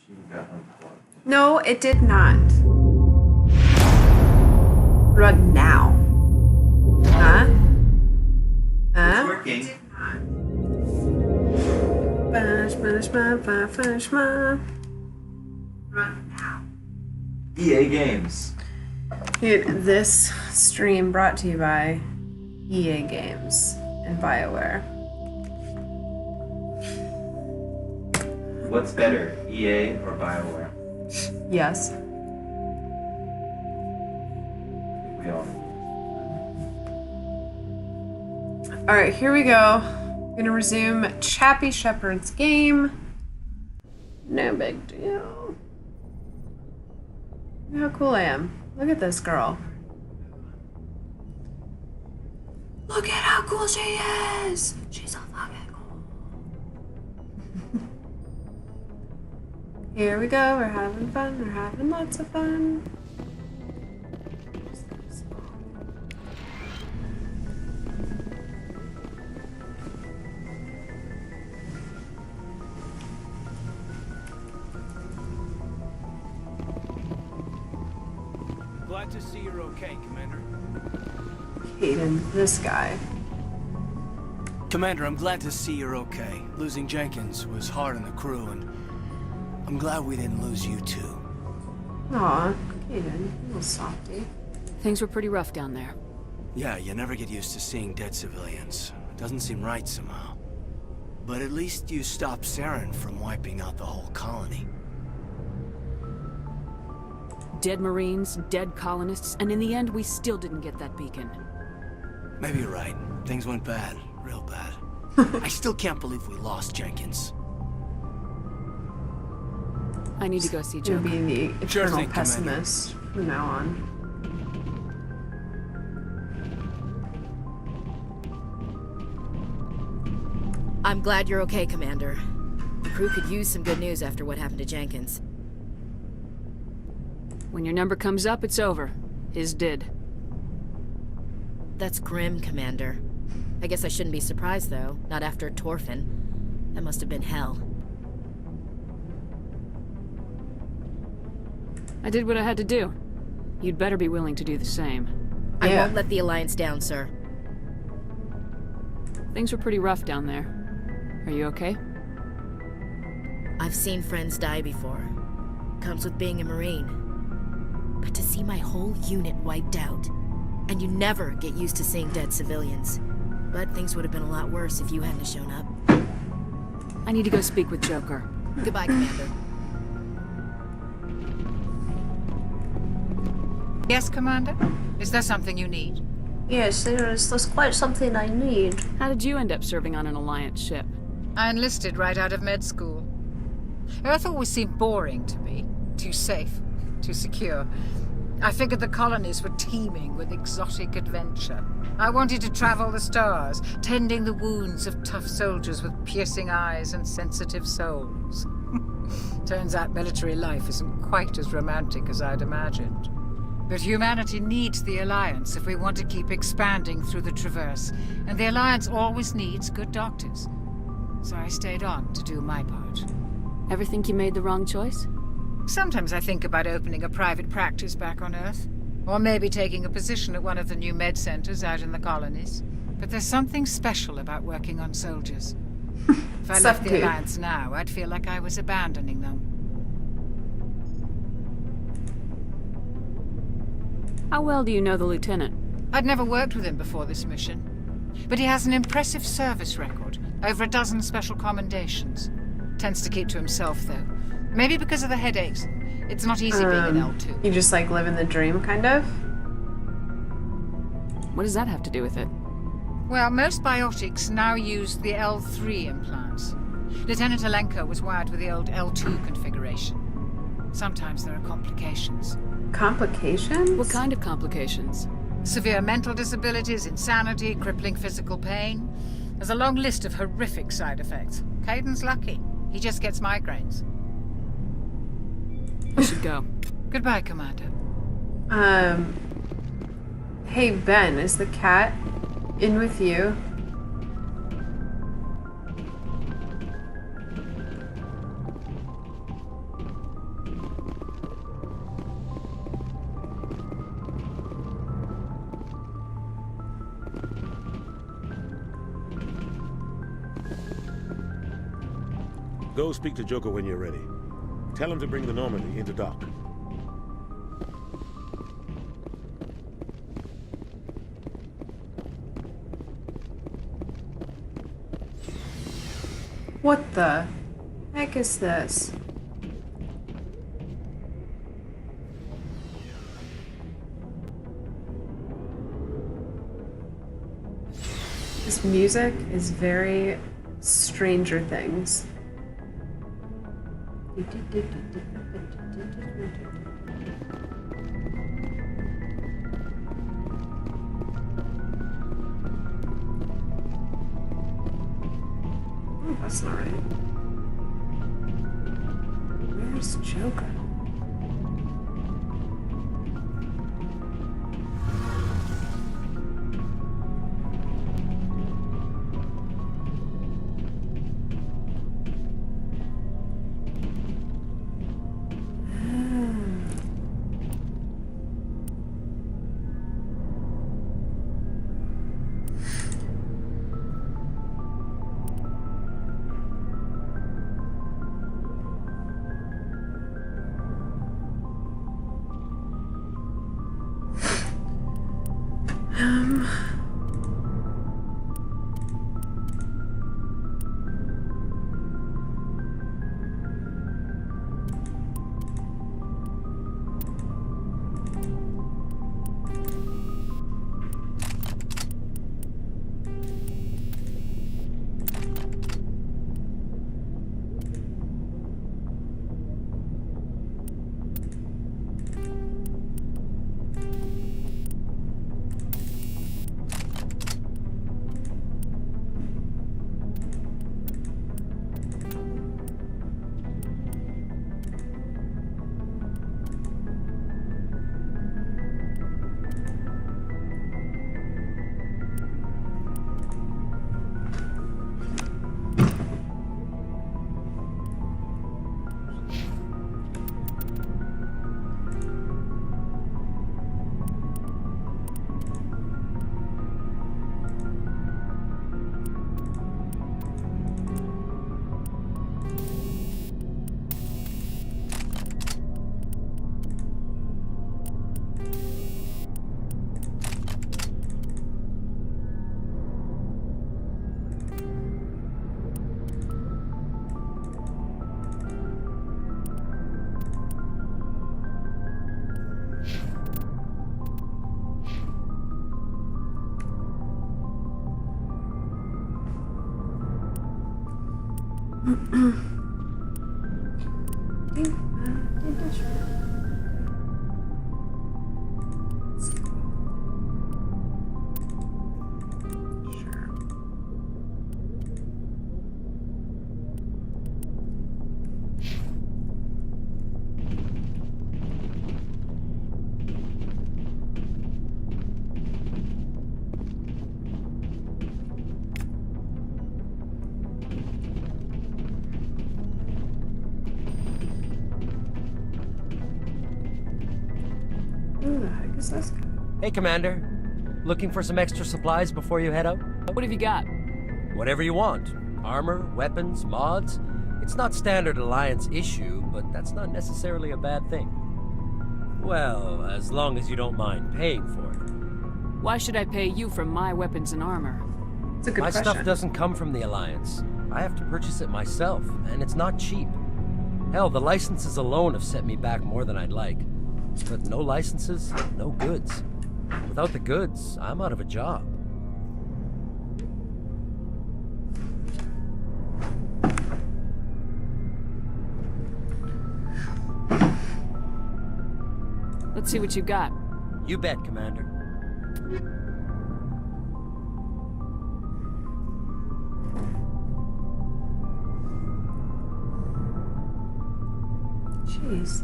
She got unplugged. No, it did not. What about now? Huh? It's Huh? working. Finish my. Run now. EA Games. Dude, this stream brought to you by EA Games and BioWare. What's better, EA or BioWare? Yes. I think we all. Alright, here we go. Gonna resume Chappie Shepherd's game. No big deal. Look how cool I am. Look at this girl. Look at how cool she is! She's so fucking cool. Here we go, we're having fun, we're having lots of fun. Glad to see you're okay, Commander. Hayden, this guy. Commander, I'm glad to see you're okay. Losing Jenkins was hard on the crew, and I'm glad we didn't lose you too. Aw, Hayden, little softy. Things were pretty rough down there. Yeah, you never get used to seeing dead civilians. It doesn't seem right somehow. But at least you stopped Saren from wiping out the whole colony. Dead Marines, dead colonists, and in the end, we still didn't get that beacon. Maybe you're right. Things went bad. Real bad. I still can't believe we lost Jenkins. I need to go see You'll Joker. be the Sure eternal thing, Commander. pessimist from now on. I'm glad you're okay, Commander. The crew could use some good news after what happened to Jenkins. When your number comes up, it's over. His did. That's grim, Commander. I guess I shouldn't be surprised, though. Not after Torfin. That must have been hell. I did what I had to do. You'd better be willing to do the same. I Yeah. won't let the Alliance down, sir. Things were pretty rough down there. Are you okay? I've seen friends die before. Comes with being a Marine. But to see my whole unit wiped out, and you never get used to seeing dead civilians. But things would have been a lot worse if you hadn't shown up. I need to go speak with Joker. Goodbye, Commander. Yes, Commander? Is there something you need? Yes, there's quite something I need. How did you end up serving on an Alliance ship? I enlisted right out of med school. Earth always seemed boring to me. Too safe, too secure. I figured the colonies were teeming with exotic adventure. I wanted to travel the stars, tending the wounds of tough soldiers with piercing eyes and sensitive souls. Turns out military life isn't quite as romantic as I'd imagined. But humanity needs the Alliance if we want to keep expanding through the Traverse, and the Alliance always needs good doctors. So I stayed on to do my part. Ever think you made the wrong choice? Sometimes I think about opening a private practice back on Earth, or maybe taking a position at one of the new med centers out in the colonies. But there's something special about working on soldiers. If I left the Something. Alliance now, I'd feel like I was abandoning them. How well do you know the Lieutenant? I'd never worked with him before this mission. But he has an impressive service record, over a dozen special commendations. Tends to keep to himself, though. Maybe because of the headaches. It's not easy being an L2. You just like live in the dream, kind of? What does that have to do with it? Well, most biotics now use the L3 implants. Lieutenant Alenko was wired with the old L2 configuration. Sometimes there are complications. Complications? What kind of complications? Severe mental disabilities, insanity, crippling physical pain. There's a long list of horrific side effects. Caden's lucky. He just gets migraines. I should go. Goodbye, Commander. Hey Ben, is the cat in with you? Go speak to Joker when you're ready. Tell him to bring the Normandy into dock. What the heck is this? This music is very Stranger Things. Oh, that's not right. Where's Joker? Who the heck is this guy? Hey, Commander. Looking for some extra supplies before you head out? What have you got? Whatever you want. Armor, weapons, mods. It's not standard Alliance issue, but that's not necessarily a bad thing. Well, as long as you don't mind paying for it. Why should I pay you for my weapons and armor? It's a good My question. stuff doesn't come from the Alliance. I have to purchase it myself, and it's not cheap. Hell, the licenses alone have set me back more than I'd like. But no licenses, no goods. Without the goods, I'm out of a job. Let's see what you got. You bet, Commander. Jeez.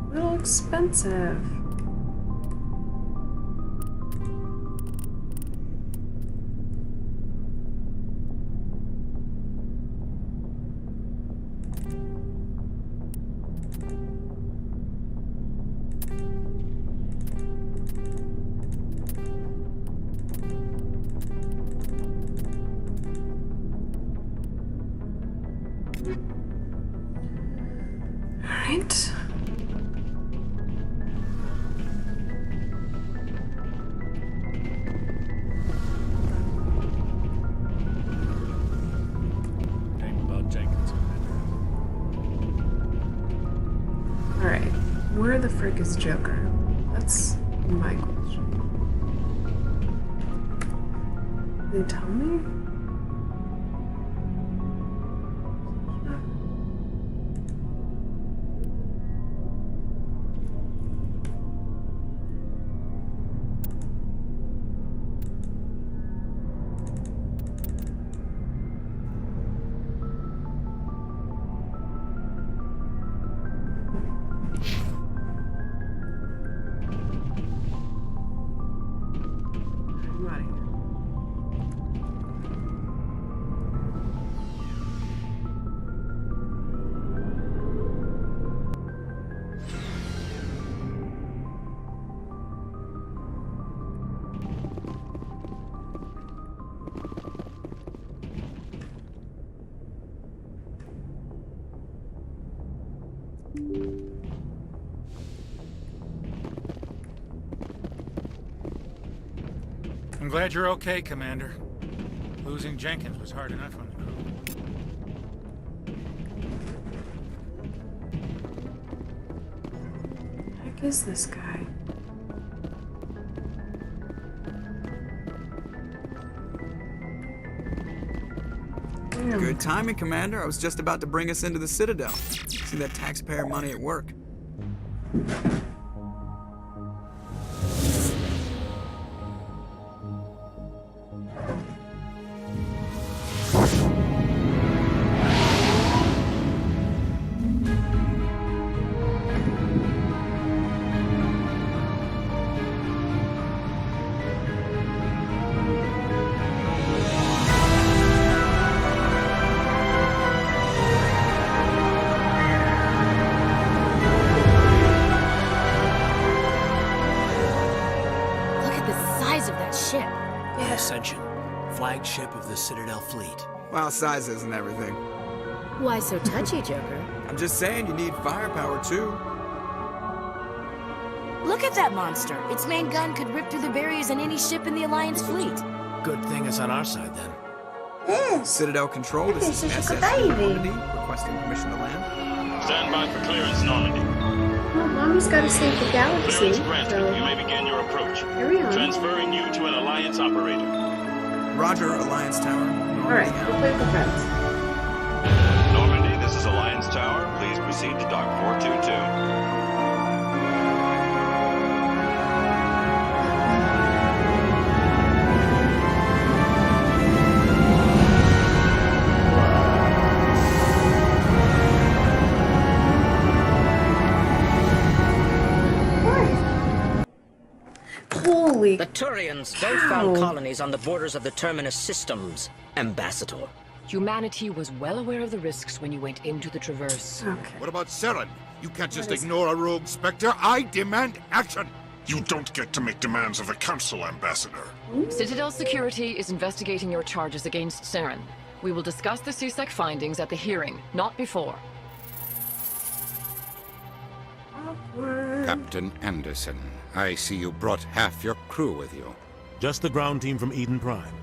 A little expensive. Alright. Name about Jenkins. Alright. Where the frick is Joker? That's my question. Did they tell me? I'm out of here. I'm glad you're okay, Commander. Losing Jenkins was hard enough on the crew. Heck is this guy? Damn. Good timing, Commander. I was just about to bring us into the Citadel. See that taxpayer money at work. Look at the size of that ship. The Ascension, flagship of the Citadel fleet. Well, size isn't everything. Why so touchy, Joker? I'm just saying you need firepower, too. Look at that monster. Its main gun could rip through the barriers in any ship in the Alliance fleet. Good thing it's on our side then. Yes. Citadel Control, this is This is like a SS baby. Normandy, requesting permission to land. Stand by for clearance, Normandy. Well, Mommy's gotta save the galaxy. Clearance granted. You So, may begin your approach. carry on. Transferring you to an Alliance operator. Roger, Alliance Tower. Normandy Alright, out. we'll play with the friends. Normandy, this is Alliance Tower. Please proceed to Dock 422. Holy The Turians cow. don't found colonies on the borders of the Terminus systems, Ambassador. Humanity was well aware of the risks when you went into the Traverse. Okay. What about Saren? You can't just What is- ignore a rogue Spectre. I demand action! You don't get to make demands of the Council, Ambassador. Citadel Security is investigating your charges against Saren. We will discuss the CSEC findings at the hearing, not before. Awkward. Captain Anderson, I see you brought half your crew with you. Just the ground team from Eden Prime,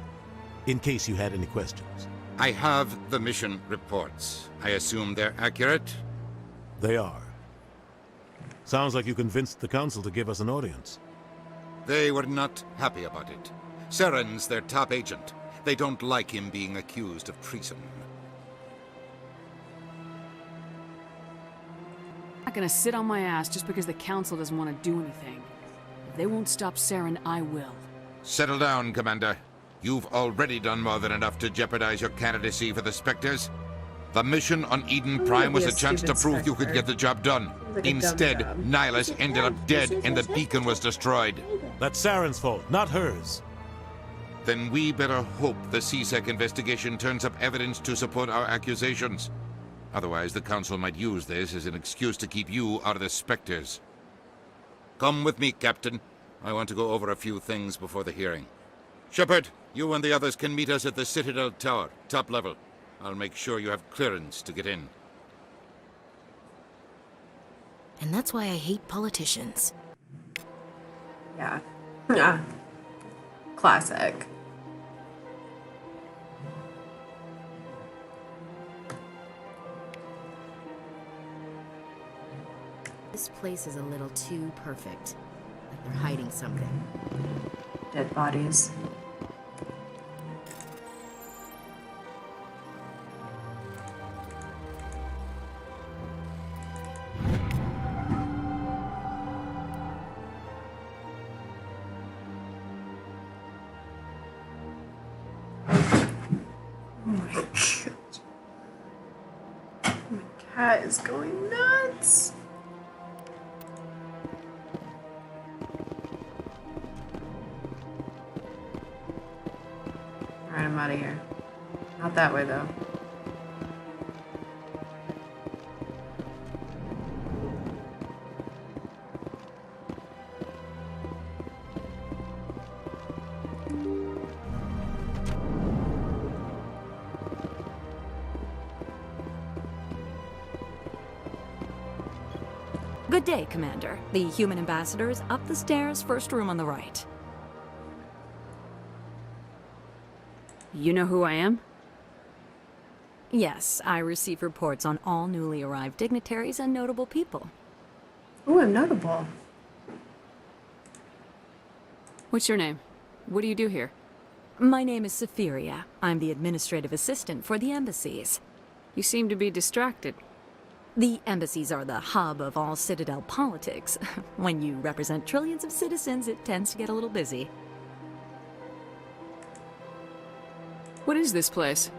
in case you had any questions. I have the mission reports. I assume they're accurate? They are. Sounds like you convinced the Council to give us an audience. They were not happy about it. Saren's their top agent. They don't like him being accused of treason. I'm not gonna sit on my ass just because the Council doesn't want to do anything. If they won't stop Saren, I will. Settle down, Commander. You've already done more than enough to jeopardize your candidacy for the Spectres. The mission on Eden Prime was a chance to prove you could get the job done. Like a dumb Instead, job. Nihilus ended up dead and the beacon was destroyed. That's Saren's fault, not hers. Then we better hope the CSEC investigation turns up evidence to support our accusations. Otherwise, the Council might use this as an excuse to keep you out of the Spectres. Come with me, Captain. I want to go over a few things before the hearing. Shepard, you and the others can meet us at the Citadel Tower, top level. I'll make sure you have clearance to get in. And that's why I hate politicians. Yeah. Yeah. Classic. This place is a little too perfect. Like they're hiding something. Dead bodies. Cat is going nuts. Alright, I'm out of here. Not that way, though. Good day, Commander. The human ambassador is up the stairs, first room on the right. You know who I am? Yes, I receive reports on all newly arrived dignitaries and notable people. Oh, I'm notable. What's your name? What do you do here? My name is Safiria. I'm the administrative assistant for the embassies. You seem to be distracted. The embassies are the hub of all Citadel politics. When you represent trillions of citizens, it tends to get a little busy. What is this place?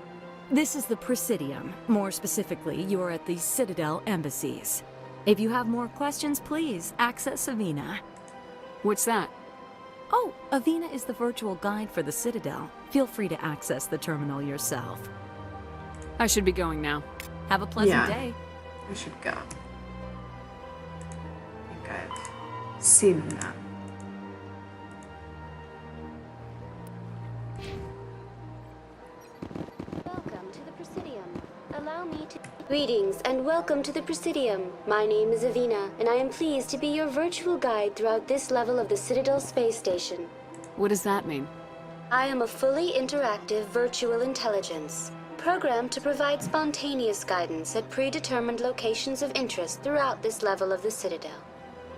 This is the Presidium. More specifically, you are at the Citadel embassies. If you have more questions, please access Avina. What's that? Oh, Avina is the virtual guide for the Citadel. Feel free to access the terminal yourself. I should be going now. Have a pleasant day. I should go. I think I've seen that. Welcome to the Presidium. Allow me to... Greetings and welcome to the Presidium. My name is Avina, and I am pleased to be your virtual guide throughout this level of the Citadel space station. What does that mean? I am a fully interactive virtual intelligence, programmed to provide spontaneous guidance at predetermined locations of interest throughout this level of the Citadel.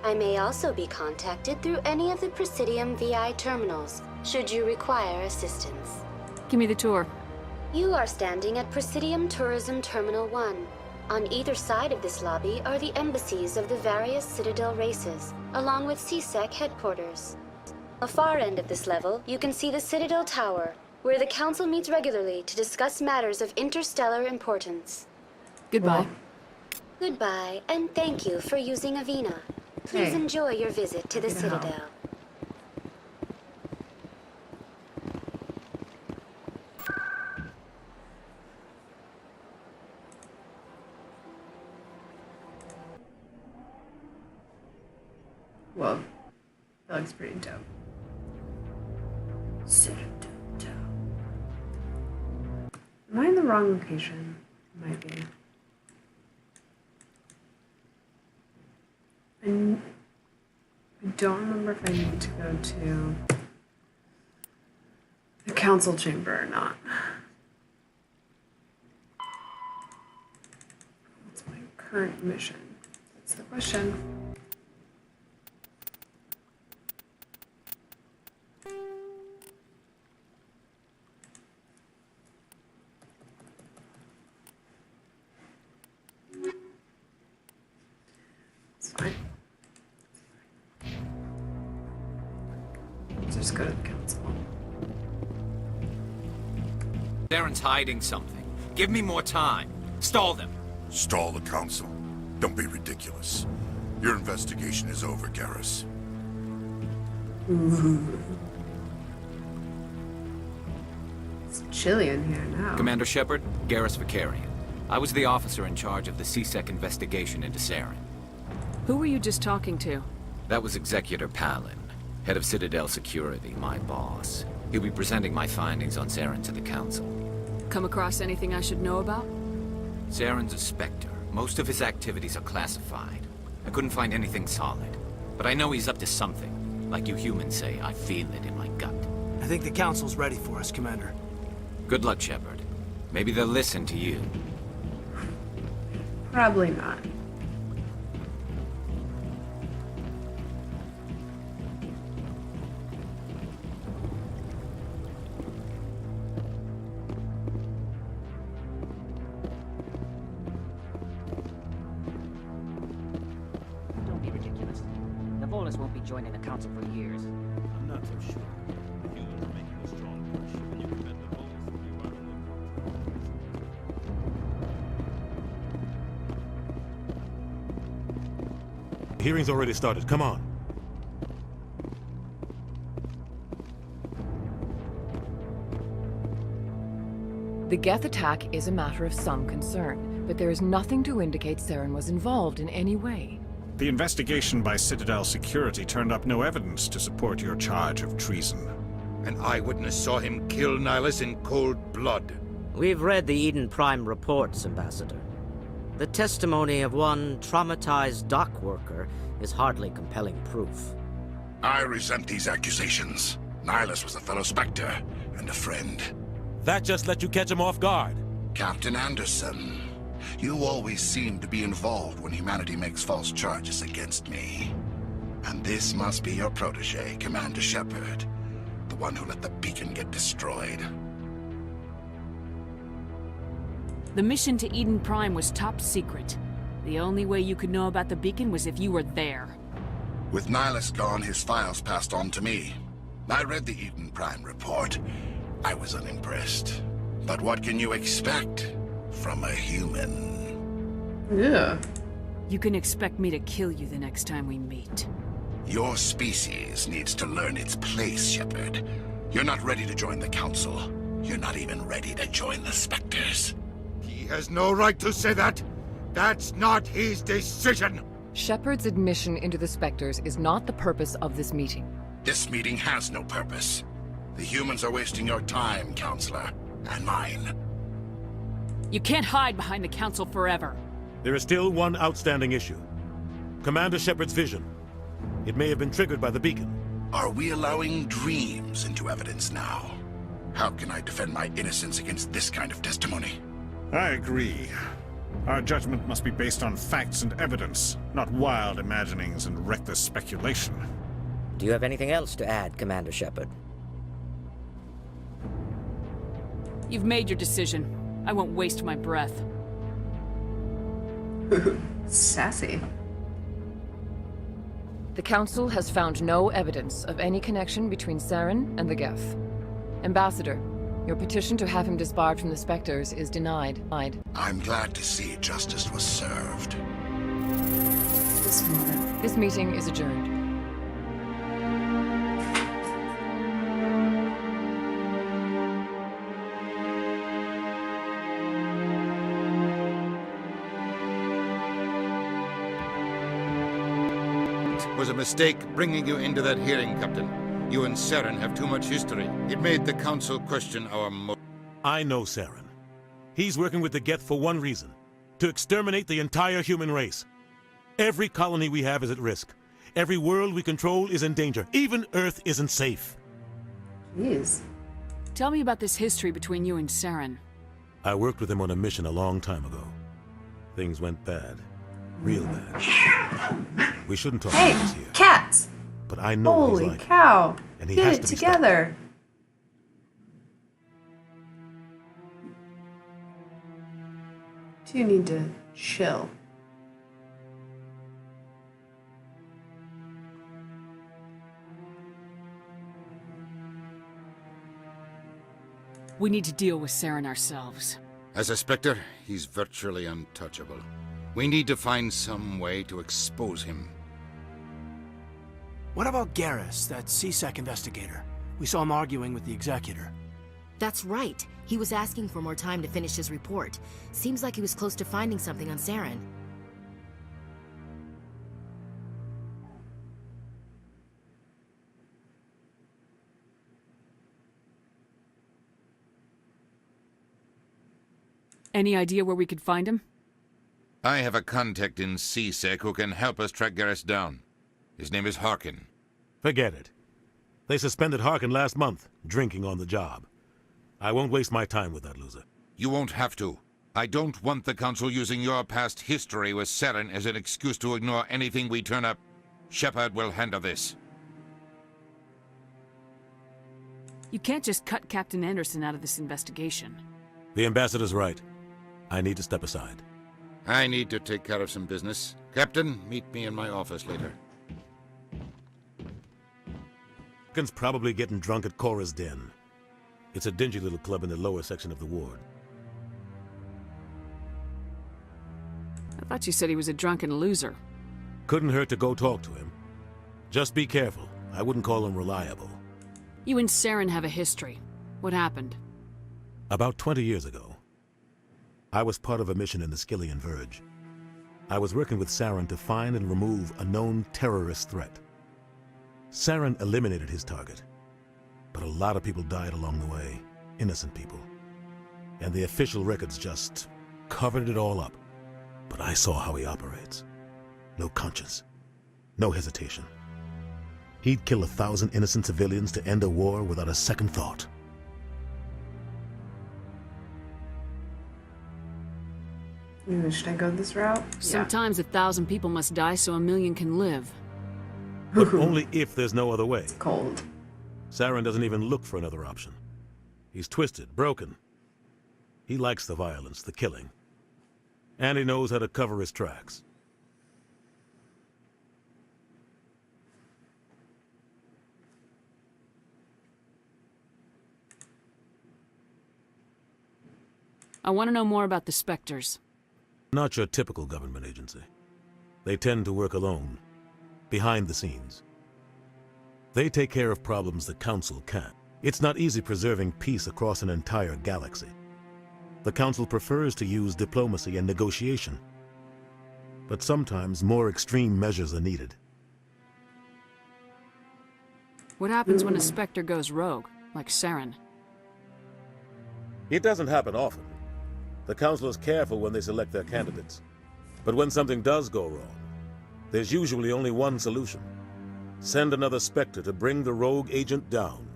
I may also be contacted through any of the Presidium VI terminals, should you require assistance. Give me the tour. You are standing at Presidium Tourism Terminal 1. On either side of this lobby are the embassies of the various Citadel races, along with CSEC headquarters. On the far end of this level, you can see the Citadel Tower, where the Council meets regularly to discuss matters of interstellar importance. Goodbye. Goodbye, and thank you for using Avina. Please enjoy your visit to the Citadel. Whoa. That looks pretty dope. Citadel. Am I in the wrong location? Might be. I don't remember if I need to go to the council chamber or not. What's my current mission? That's the question. Fine. Let's just go to the council. Darren's hiding something. Give me more time. Stall them. Stall the council? Don't be ridiculous. Your investigation is over, Garrus. It's chilly in here now. Commander Shepard, Garrus Vicarian. I was the officer in charge of the CSEC investigation into Saren. Who were you just talking to? That was Executor Palin, head of Citadel Security, my boss. He'll be presenting my findings on Saren to the Council. Come across anything I should know about? Saren's a Spectre. Most of his activities are classified. I couldn't find anything solid. But I know he's up to something. Like you humans say, I feel it in my gut. I think the Council's ready for us, Commander. Good luck, Shepard. Maybe they'll listen to you. Probably not. Don't be ridiculous. The Volus won't be joining the Council for years. I'm not so sure. The humans are making a strong push. When you prevent the Volus from The hearing's already started. Come on. The Geth attack is a matter of some concern, but there is nothing to indicate Saren was involved in any way. The investigation by Citadel Security turned up no evidence to support your charge of treason. An eyewitness saw him kill Nihilus in cold blood. We've read the Eden Prime reports, Ambassador. The testimony of one traumatized dock worker is hardly compelling proof. I resent these accusations. Nihilus was a fellow Spectre and a friend. That just let you catch him off guard. Captain Anderson, you always seem to be involved when humanity makes false charges against me. And this must be your protege, Commander Shepard, the one who let the beacon get destroyed. The mission to Eden Prime was top secret. The only way you could know about the beacon was if you were there. With Nihilus gone, his files passed on to me. I read the Eden Prime report. I was unimpressed. But what can you expect from a human? Yeah. You can expect me to kill you the next time we meet. Your species needs to learn its place, Shepard. You're not ready to join the Council. You're not even ready to join the Spectres. He has no right to say that. That's not his decision. Shepard's admission into the Spectres is not the purpose of this meeting. This meeting has no purpose. The humans are wasting your time, Counselor, and mine. You can't hide behind the Council forever. There is still one outstanding issue. Commander Shepard's vision. It may have been triggered by the beacon. Are we allowing dreams into evidence now? How can I defend my innocence against this kind of testimony? I agree. Our judgment must be based on facts and evidence, not wild imaginings and reckless speculation. Do you have anything else to add, Commander Shepard? You've made your decision. I won't waste my breath. Sassy. The Council has found no evidence of any connection between Saren and the Geth. Ambassador, your petition to have him disbarred from the Spectres is denied. I'm glad to see justice was served. This meeting is adjourned. It was a mistake bringing you into that hearing, Captain. You and Saren have too much history. It made the Council question our I know Saren. He's working with the Geth for one reason. To exterminate the entire human race. Every colony we have is at risk. Every world we control is in danger. Even Earth isn't safe. Jeez. Tell me about this history between you and Saren. I worked with him on a mission a long time ago. Things went bad. Real bad. We shouldn't talk about this here. Cats! But I know what Holy he's like. cow. And he Get has it to be together. You need to chill. We need to deal with Saren ourselves. As a Spectre, he's virtually untouchable. We need to find some way to expose him. What about Garrus, that CSEC investigator? We saw him arguing with the Executor. That's right. He was asking for more time to finish his report. Seems like he was close to finding something on Saren. Any idea where we could find him? I have a contact in C-Sec who can help us track Garrus down. His name is Harkin. Forget it. They suspended Harkin last month, drinking on the job. I won't waste my time with that loser. You won't have to. I don't want the Council using your past history with Saren as an excuse to ignore anything we turn up. Shepard will handle this. You can't just cut Captain Anderson out of this investigation. The ambassador's right. I need to step aside. I need to take care of some business. Captain, meet me in my office later. Harkin's probably getting drunk at Cora's Den. It's a dingy little club in the lower section of the ward. I thought you said he was a drunken loser. Couldn't hurt to go talk to him. Just be careful. I wouldn't call him reliable. You and Saren have a history. What happened? About 20 years ago, I was part of a mission in the Skillian Verge. I was working with Saren to find and remove a known terrorist threat. Saren eliminated his target, but a lot of people died along the way, innocent people. And the official records just covered it all up. But I saw how he operates. No conscience, no hesitation. He'd kill 1,000 innocent civilians to end a war without a second thought. Should I go this route? Sometimes 1,000 people must die so 1,000,000 can live. But only if there's no other way. It's cold. Saren doesn't even look for another option. He's twisted, broken. He likes the violence, the killing. And he knows how to cover his tracks. I want to know more about the Spectres. Not your typical government agency. They tend to work alone, behind the scenes. They take care of problems the Council can't. It's not easy preserving peace across an entire galaxy. The Council prefers to use diplomacy and negotiation. But sometimes more extreme measures are needed. What happens when a Spectre goes rogue, like Saren? It doesn't happen often. The Council is careful when they select their candidates. But when something does go wrong, there's usually only one solution. Send another Spectre to bring the rogue agent down.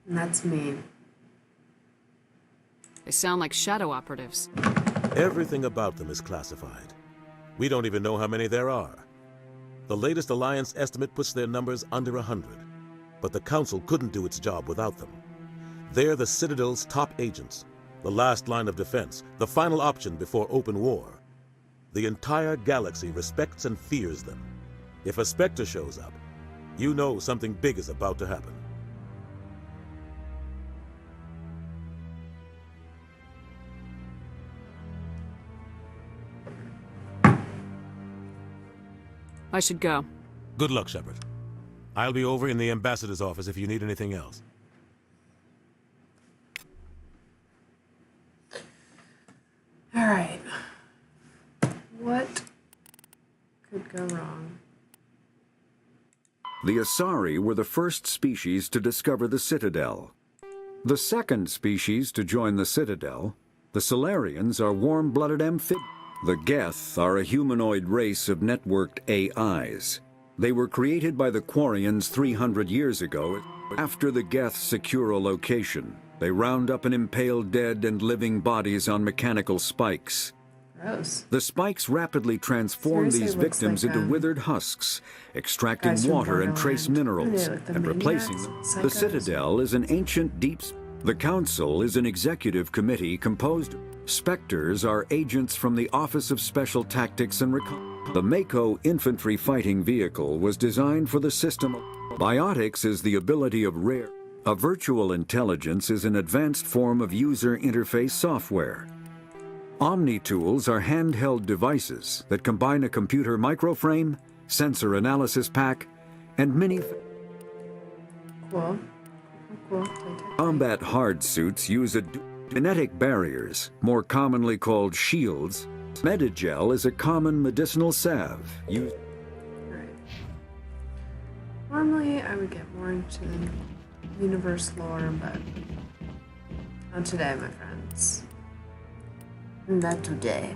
And that's me. They sound like shadow operatives. Everything about them is classified. We don't even know how many there are. The latest Alliance estimate puts their numbers under 100. But the Council couldn't do its job without them. They're the Citadel's top agents, the last line of defense, the final option before open war. The entire galaxy respects and fears them. If a Spectre shows up, you know something big is about to happen. I should go. Good luck, Shepard. I'll be over in the ambassador's office if you need anything else. All right. What could go wrong? The Asari were the first species to discover the Citadel. The second species to join the Citadel, the Solarians, are warm-blooded amphibians. The Geth are a humanoid race of networked AIs. They were created by the Quarians 300 years ago. After the Geth secure a location, they round up and impale dead and living bodies on mechanical spikes. Gross. The spikes rapidly transform Seriously, these looks victims like, into withered husks, extracting guys from water and trace Borderland. minerals, Like the and replacing maniacs, them. The psychos. Citadel is an ancient deep... The Council is an executive committee composed... Spectres are agents from the Office of Special Tactics and Recon. The Mako infantry fighting vehicle was designed for the system. Biotics is the ability of rare. A virtual intelligence is an advanced form of user interface software. Omni-tools are handheld devices that combine a computer microframe, sensor analysis pack, and mini... Cool. Cool. Combat hard suits use genetic barriers, more commonly called shields. Medigel is a common medicinal salve used... Right. Normally, I would get more into the universe lore, but not today, my friends. Not today.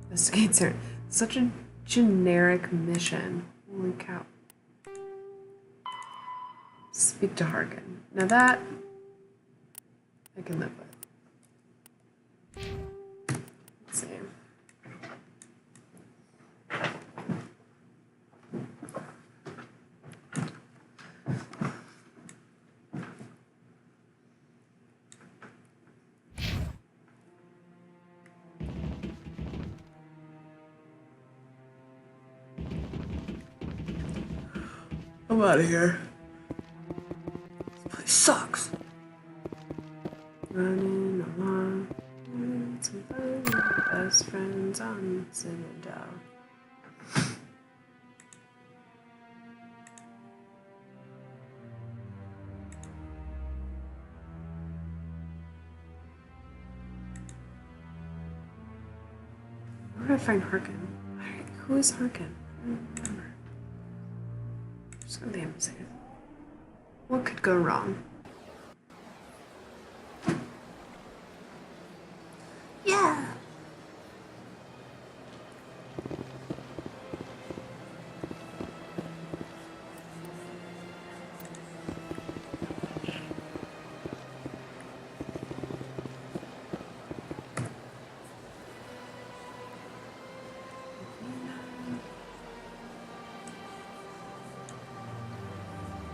Investigate Saren. Such a generic mission. Holy cow. Speak to Harkin. Now that I can live with. Let's see. I'm out of here. This place sucks. Running along, having some fun with my best friends on the Citadel. Where do I find Harkin? Who is Harkin? I don't remember. Just go to the embassy. What could go wrong? Yeah.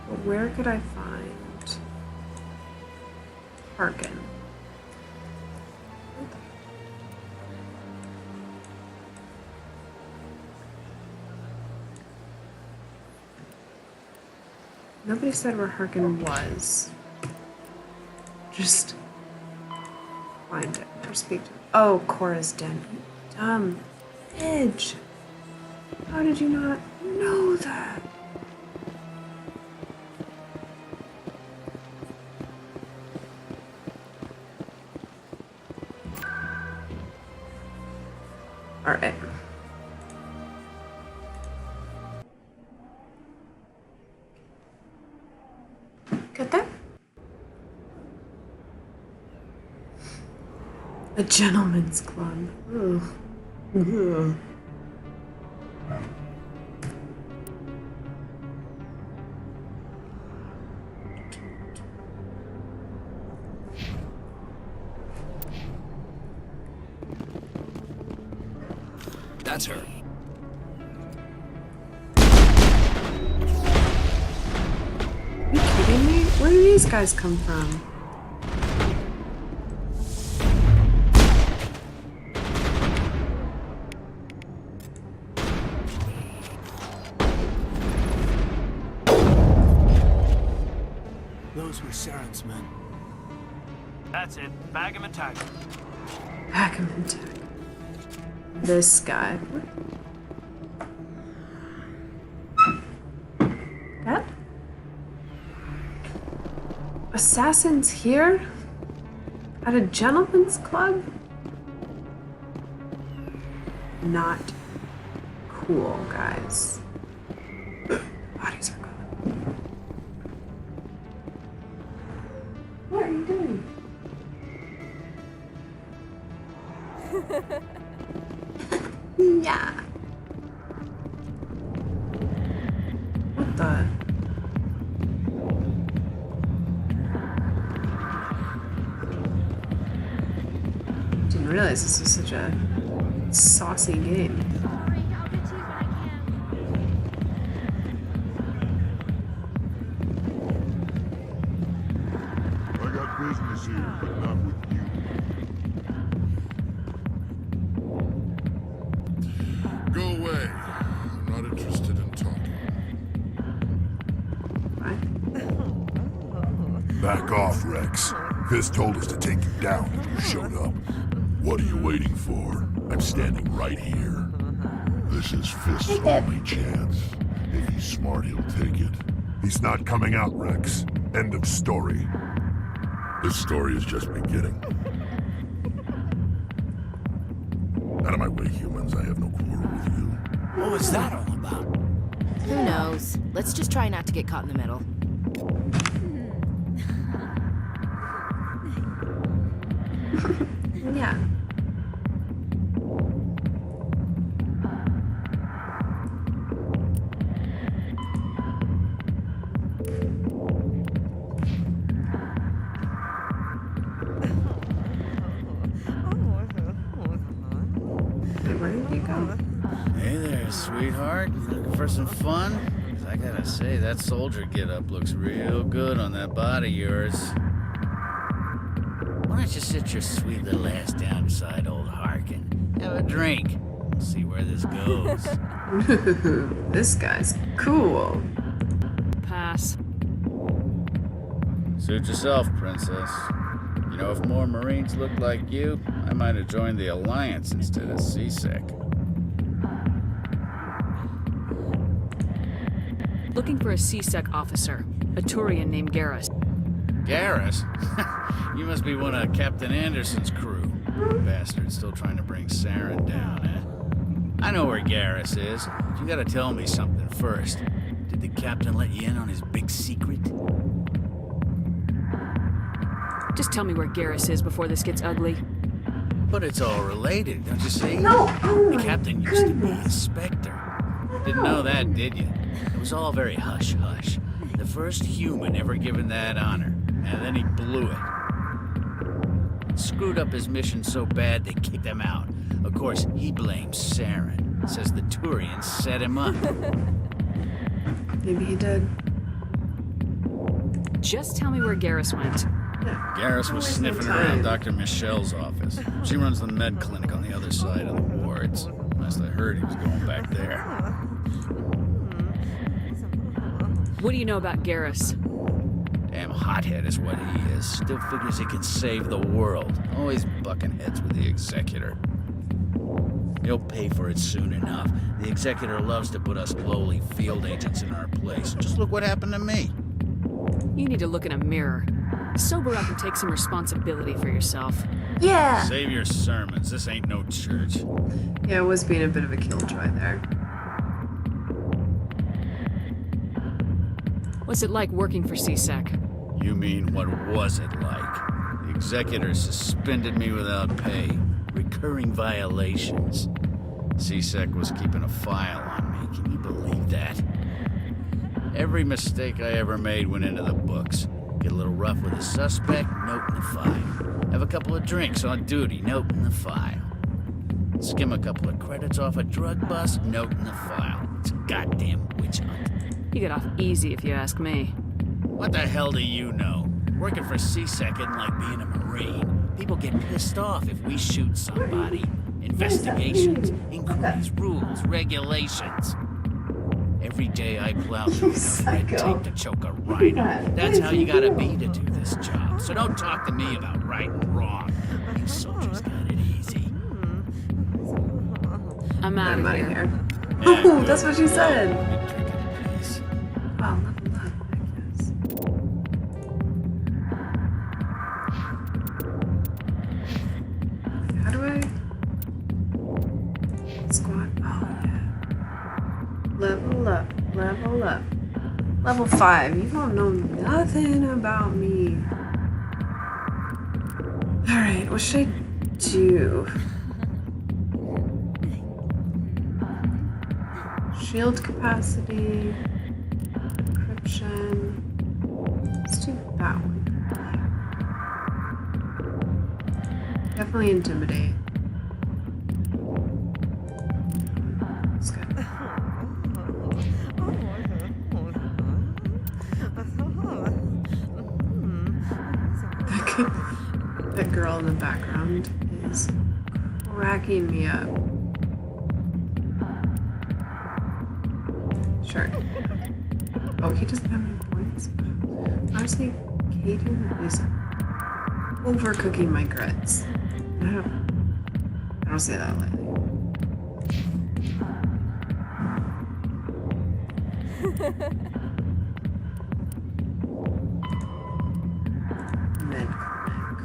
But where could I find Harkin? Nobody said where Harkin was. Just find it or speak to him. Oh, Cora's den. You dumb bitch. How did you not know that? Alright. Get that? A gentleman's club. Ugh. Ugh. That's her. Are you kidding me? Where do these guys come from? Those were Saren's men. That's it. Bag him and tag him. Back him and tag. This guy. That? Assassins here? At a gentleman's club? Not cool, guys. Bodies are gone. What are you doing? Yeah. What the? Didn't realize this was such a saucy game. I got business here, but not with you. Go away. I'm not interested in talking. Back off, Rex. Fisk told us to take you down if you showed up. What are you waiting for? I'm standing right here. This is Fisk's only chance. If he's smart, he'll take it. He's not coming out, Rex. End of story. This story is just beginning. Out of my way, humans. I have no quarrel with you. What was that all about? Who knows? Let's just try not to get caught in the middle. Yeah. Where did you go? Hey there, sweetheart. Looking for some fun? 'Cause I gotta say, that soldier get-up looks real good on that body of yours. Why don't you sit your sweet little ass down beside old Harkin? Have a drink. We'll see where this goes. This guy's cool. Pass. Suit yourself, princess. You know, if more Marines looked like you, I might have joined the Alliance instead of CSEC. Looking for a CSEC officer, a Turian named Garrus. Garrus? You must be one of Captain Anderson's crew. Bastard's still trying to bring Saren down, eh? I know where Garrus is. But you gotta tell me something first. Did the captain let you in on his big secret? Just tell me where Garrus is before this gets ugly. But it's all related, don't you see? No! Oh The my captain used to be a Spectre. Didn't know that, did you? It was all very hush-hush. The first human ever given that honor, and then he blew it. Screwed up his mission so bad they kicked him out. Of course, he blames Saren. Says the Turians set him up. Maybe he did. Just tell me where Garrus went. Garrus was sniffing around Dr. Michelle's office. She runs the med clinic on the other side of the wards. Last I heard, he was going back there. What do you know about Garrus? Damn hothead is what he is. Still figures he can save the world. Always bucking heads with the Executor. He'll pay for it soon enough. The Executor loves to put us lowly field agents in our place. Just look what happened to me. You need to look in a mirror. Sober up and take some responsibility for yourself. Yeah! Save your sermons. This ain't no church. Yeah, it was being a bit of a killjoy there. What's it like working for CSEC? You mean, what was it like? The Executor suspended me without pay. Recurring violations. CSEC was keeping a file on me. Can you believe that? Every mistake I ever made went into the books. Get a little rough with a suspect, note in the file. Have a couple of drinks on duty, note in the file. Skim a couple of credits off a drug bust, note in the file. It's a goddamn witch hunt. You get off easy if you ask me. What the hell do you know? Working for CSEC isn't like being a Marine. People get pissed off if we shoot somebody. Investigations, inquiries, rules, regulations. Every day I plow through enough red tape to choke a rhino. That's how you gotta be to do this job. So don't talk to me about right and wrong. These soldiers got it easy. I'm out of here. Oh, that's what she said. Please. Wow, level up, I guess. How do I... Squat? Oh, yeah. Level up, level up. Level 5. You don't know nothing about me. Alright, what should I do? Shield capacity. Encryption. Let's do that one. Definitely intimidate. That's good. That girl in the background is cracking me up. Sure. Oh, he doesn't have any points. Honestly, Caden is overcooking my grits. I don't say that lightly. Med clinic.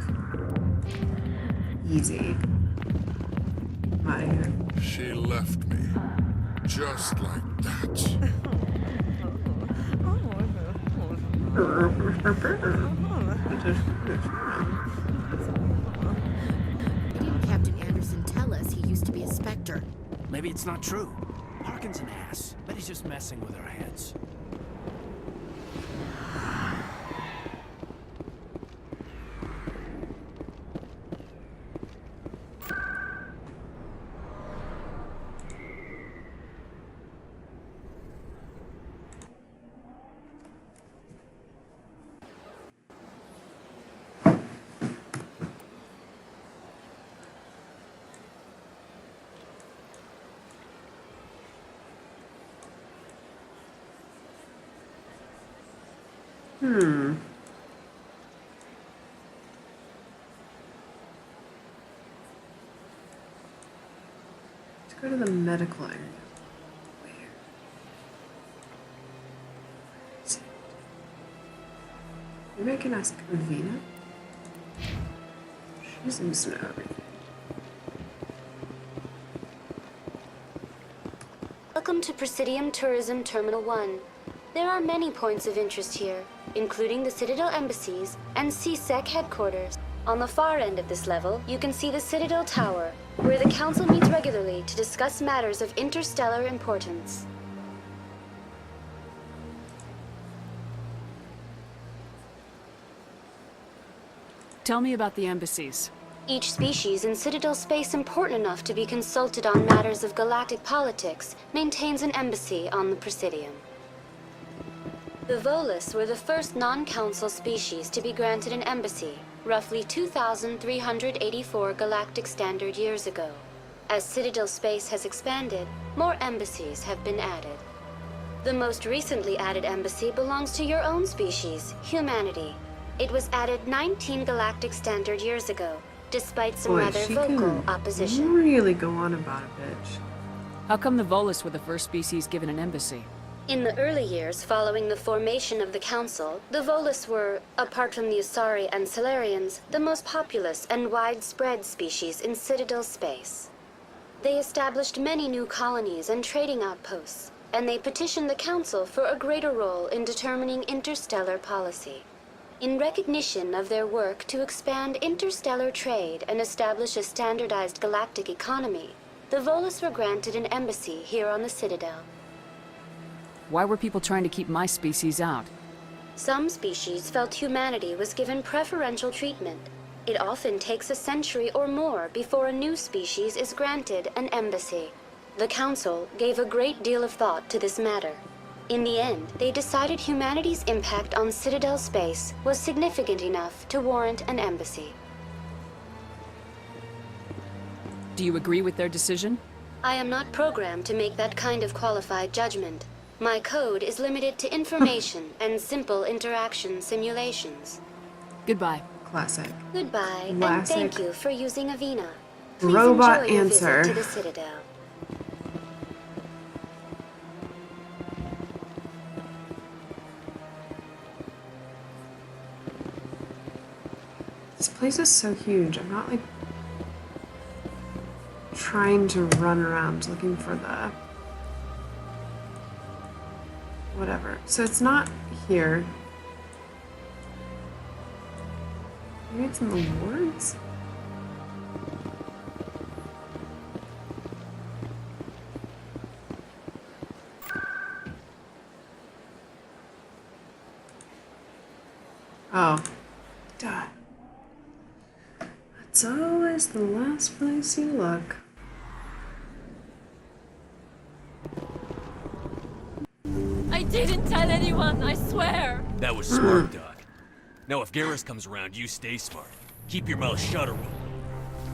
Easy. I'm out of here. She left me. Just like that. jealous he used to be a Spectre. Maybe it's not true. Harkin's an ass, but he's just messing with our heads. Let's go to the medical area. Where? Is it? Maybe I can ask Avina? She seems to know everything. Welcome to Presidium Tourism Terminal 1. There are many points of interest here, including the Citadel embassies and CSEC headquarters. On the far end of this level, you can see the Citadel Tower, where the Council meets regularly to discuss matters of interstellar importance. Tell me about the embassies. Each species in Citadel space important enough to be consulted on matters of galactic politics maintains an embassy on the Presidium. The Volus were the first non-council species to be granted an embassy, roughly 2,384 galactic standard years ago. As Citadel space has expanded, more embassies have been added. The most recently added embassy belongs to your own species, humanity. It was added 19 galactic standard years ago, despite some rather vocal opposition. Really go on about a bitch. How come the Volus were the first species given an embassy? In the early years following the formation of the Council, the Volus were, apart from the Asari and Solarians, the most populous and widespread species in Citadel space. They established many new colonies and trading outposts, and they petitioned the Council for a greater role in determining interstellar policy. In recognition of their work to expand interstellar trade and establish a standardized galactic economy, the Volus were granted an embassy here on the Citadel. Why were people trying to keep my species out? Some species felt humanity was given preferential treatment. It often takes a century or more before a new species is granted an embassy. The Council gave a great deal of thought to this matter. In the end, they decided humanity's impact on Citadel space was significant enough to warrant an embassy. Do you agree with their decision? I am not programmed to make that kind of qualified judgment. My code is limited to information and simple interaction simulations. Goodbye. Classic. Goodbye, Classic. and thank you for using Avina. Please Robot enjoy your answer. visit to the Citadel. This place is so huge. I'm not like trying to run around looking for the whatever. So it's not here. Maybe it's in the wards? Oh. Duh. It's always the last place you look. I didn't tell anyone, I swear! That was smart, Doc. Now if Garrus comes around, you stay smart. Keep your mouth shut or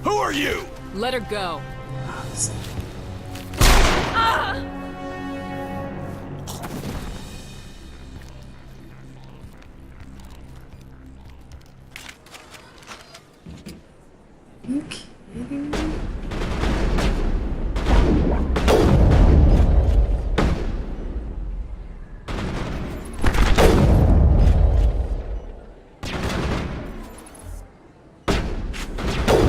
Who are you? Let her go. Ah! Are you kidding me?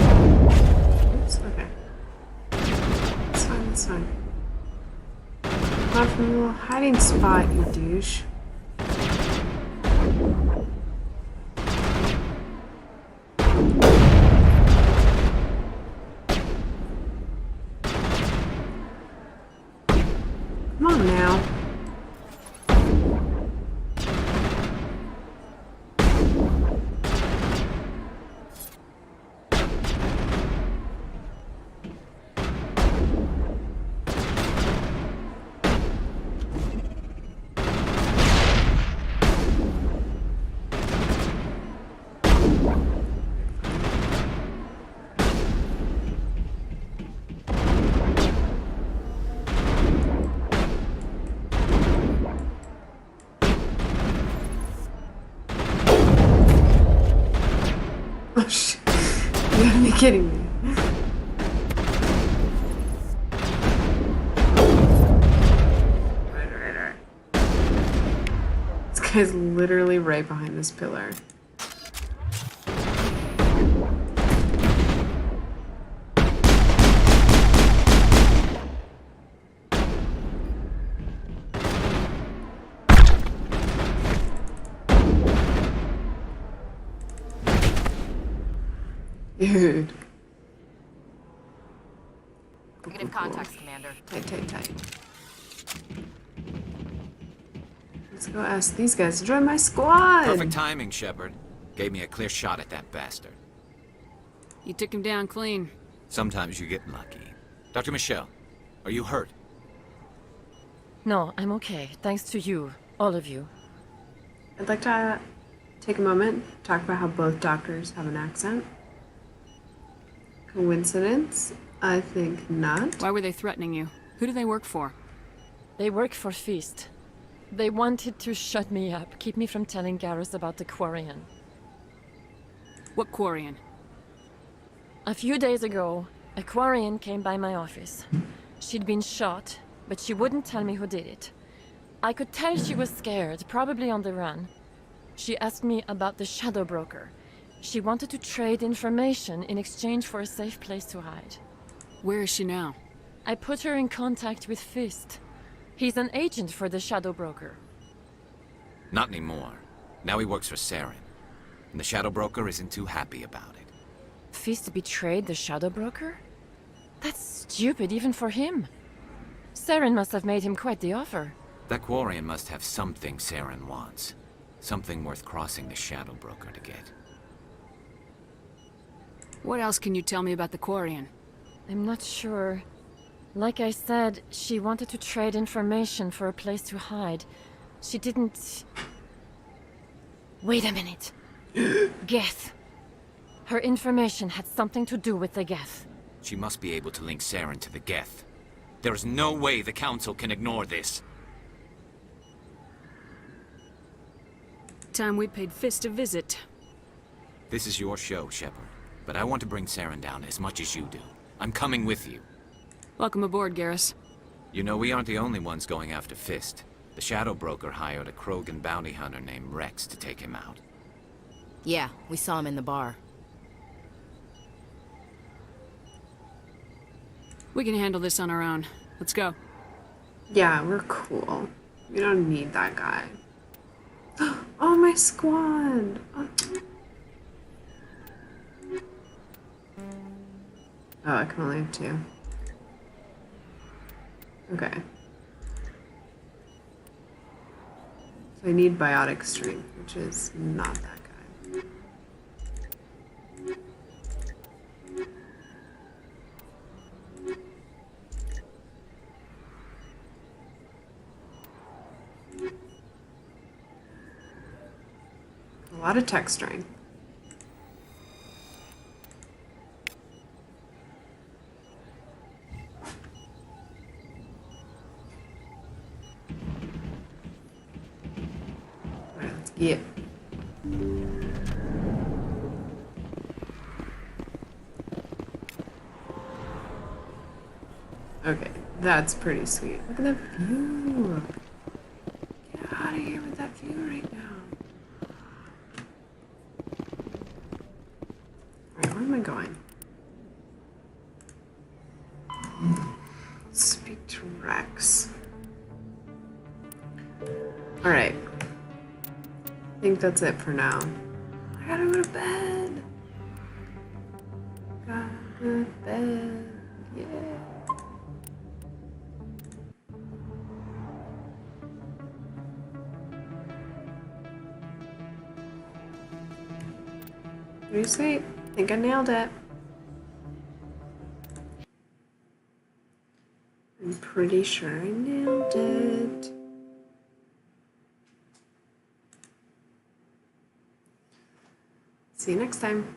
Oops, okay. It's fine, it's fine. Not from your little hiding spot, you douche. Oh shit. You gotta be kidding me. Right. This guy's literally right behind this pillar. Dude. Negative contacts, Commander. Tight. Let's go ask these guys to join my squad. Perfect timing, Shepard. Gave me a clear shot at that bastard. You took him down clean. Sometimes you get lucky. Dr. Michelle, are you hurt? No, I'm okay. Thanks to you. All of you. I'd like to take a moment to talk about how both doctors have an accent. Coincidence? I think not. Why were they threatening you? Who do they work for? They work for Feast. They wanted to shut me up, keep me from telling Garrus about the Quarian. What Quarian? A few days ago, a Quarian came by my office. She'd been shot, but she wouldn't tell me who did it. I could tell she was scared, probably on the run. She asked me about the Shadow Broker. She wanted to trade information in exchange for a safe place to hide. Where is she now? I put her in contact with Fist. He's an agent for the Shadow Broker. Not anymore. Now he works for Saren. And the Shadow Broker isn't too happy about it. Fist betrayed the Shadow Broker? That's stupid even for him. Saren must have made him quite the offer. That Quarian must have something Saren wants. Something worth crossing the Shadow Broker to get. What else can you tell me about the Quarian? I'm not sure. Like I said, she wanted to trade information for a place to hide. She didn't... Wait a minute. Geth. Her information had something to do with the Geth. She must be able to link Saren to the Geth. There is no way the Council can ignore this. Time we paid Fist a visit. This is your show, Shepard. But I want to bring Saren down as much as you do. I'm coming with you. Welcome aboard, Garrus. You know, we aren't the only ones going after Fist. The Shadow Broker hired a Krogan bounty hunter named Rex to take him out. Yeah, we saw him in the bar. We can handle this on our own. Let's go. Yeah, we're cool. We don't need that guy. Oh, my squad! Oh, I can only have two. Okay. So I need biotic strength, which is not that guy. A lot of tech strength. Yeah. Okay, that's pretty sweet. Look at that view. Get out of here with that view right now. Alright, where am I going? Speak to Rex. Alright. I think that's it for now. I gotta go to bed. Gotta go to bed. Yeah. Pretty sweet. I think I nailed it. I'm pretty sure I nailed it. See you next time.